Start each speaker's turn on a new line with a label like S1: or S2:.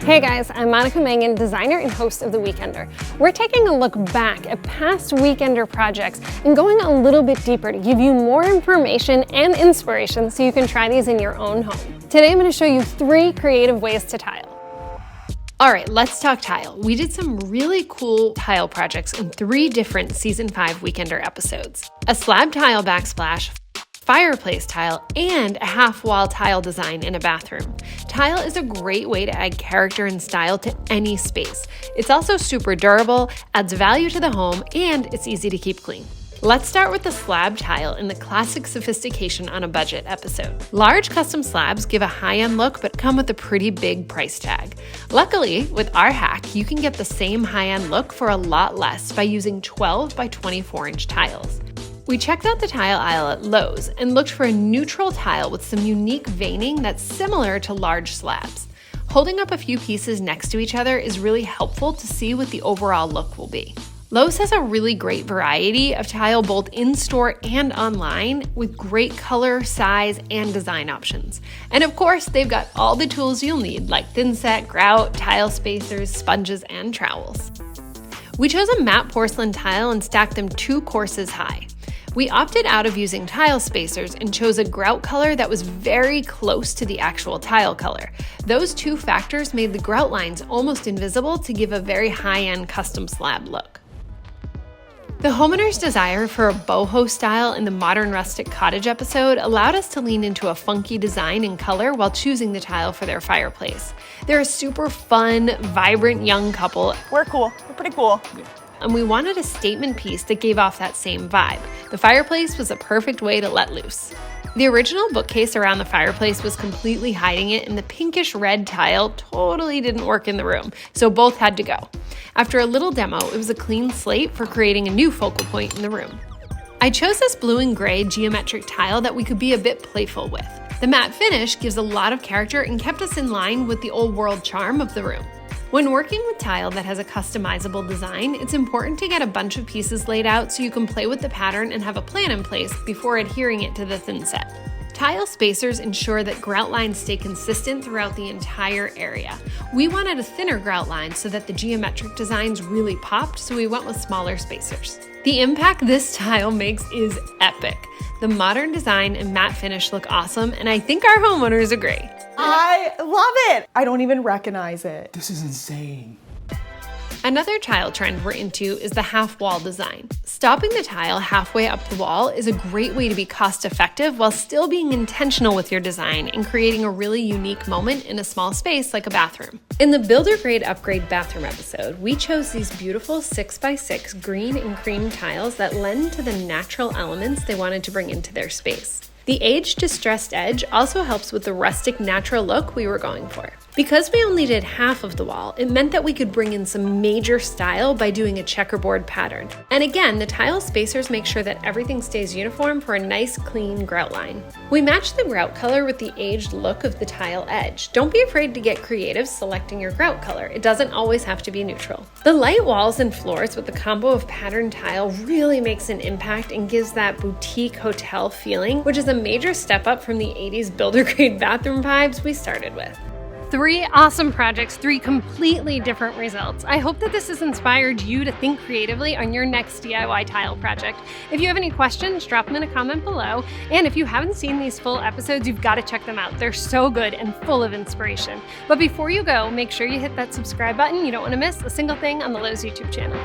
S1: Hey guys, I'm Mangin, designer and host of The Weekender. We're taking a look back at past Weekender projects and going a little bit deeper to give you more information and inspiration so you can try these in your own home. Today I'm going to show you 3 creative ways to tile. All right, let's talk tile. We did some really cool tile projects in 3 different Season 5 Weekender episodes. A slab tile backsplash, fireplace tile, and a half-wall tile design in a bathroom. Tile is a great way to add character and style to any space. It's also super durable, adds value to the home, and it's easy to keep clean. Let's start with the slab tile in the classic sophistication on a budget episode. Large custom slabs give a high-end look but come with a pretty big price tag. Luckily, with our hack, you can get the same high-end look for a lot less by using 12 by 24-inch tiles. We checked out the tile aisle at Lowe's and looked for a neutral tile with some unique veining that's similar to large slabs. Holding up a few pieces next to each other is really helpful to see what the overall look will be. Lowe's has a really great variety of tile both in-store and online with great color, size, and design options. And of course, they've got all the tools you'll need like thinset, grout, tile spacers, sponges, and trowels. We chose a matte porcelain tile and stacked them 2 courses high. We opted out of using tile spacers and chose a grout color that was very close to the actual tile color. Those 2 factors made the grout lines almost invisible to give a very high-end custom slab look. The homeowner's desire for a boho style in the modern rustic cottage episode allowed us to lean into a funky design and color while choosing the tile for their fireplace. They're a super fun, vibrant young couple.
S2: We're cool. We're pretty cool.
S1: And we wanted a statement piece that gave off that same vibe. The fireplace was a perfect way to let loose. The original bookcase around the fireplace was completely hiding it, and the pinkish red tile totally didn't work in the room, so both had to go. After a little demo, it was a clean slate for creating a new focal point in the room. I chose this blue and gray geometric tile that we could be a bit playful with. The matte finish gives a lot of character and kept us in line with the old world charm of the room. When working with tile that has a customizable design, it's important to get a bunch of pieces laid out so you can play with the pattern and have a plan in place before adhering it to the thinset. Tile spacers ensure that grout lines stay consistent throughout the entire area. We wanted a thinner grout line so that the geometric designs really popped, so we went with smaller spacers. The impact this tile makes is epic. The modern design and matte finish look awesome, and I think our homeowners agree.
S2: I love it. I don't even recognize it.
S3: This is insane.
S1: Another tile trend we're into is the half-wall design. Stopping the tile halfway up the wall is a great way to be cost-effective while still being intentional with your design and creating a really unique moment in a small space like a bathroom. In the Builder Grade Upgrade bathroom episode, we chose these beautiful 6x6 green and cream tiles that lend to the natural elements they wanted to bring into their space. The aged distressed edge also helps with the rustic natural look we were going for. Because we only did half of the wall, it meant that we could bring in some major style by doing a checkerboard pattern. And again, the tile spacers make sure that everything stays uniform for a nice, clean grout line. We matched the grout color with the aged look of the tile edge. Don't be afraid to get creative selecting your grout color. It doesn't always have to be neutral. The light walls and floors with the combo of patterned tile really makes an impact and gives that boutique hotel feeling, which is a major step up from the 80s builder grade bathroom vibes we started with. 3 awesome projects, 3 completely different results. I hope that this has inspired you to think creatively on your next DIY tile project. If you have any questions, drop them in a comment below. And if you haven't seen these full episodes, you've got to check them out. They're so good and full of inspiration. But before you go, make sure you hit that subscribe button. You don't want to miss a single thing on the Lowe's YouTube channel.